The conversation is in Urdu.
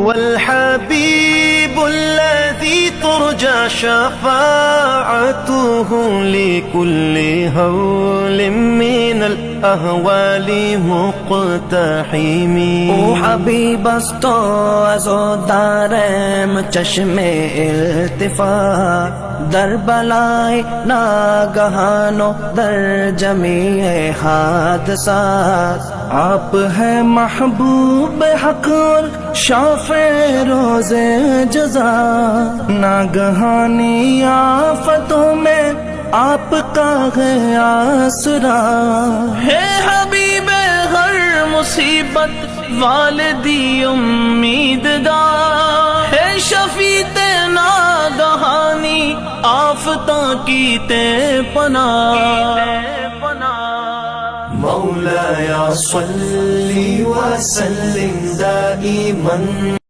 هو الحبيب الذي ترجى شفاعته لكل هول من الأهوال مقتحم. او حبیب است تو از و دارم چشم التفات، در بلای ناگہان و در جمیع حادثات. آپ ہے محبوب حق اور شافع روز جزا، ناگہانی آفتوں میں آپ کا ہے آسرا. ہے حبیب ہر مصیبت والدی امید دار، ہے شفیع ناگہانی آفتوں کی تے پناہ. مولایا صلی وسلم دائما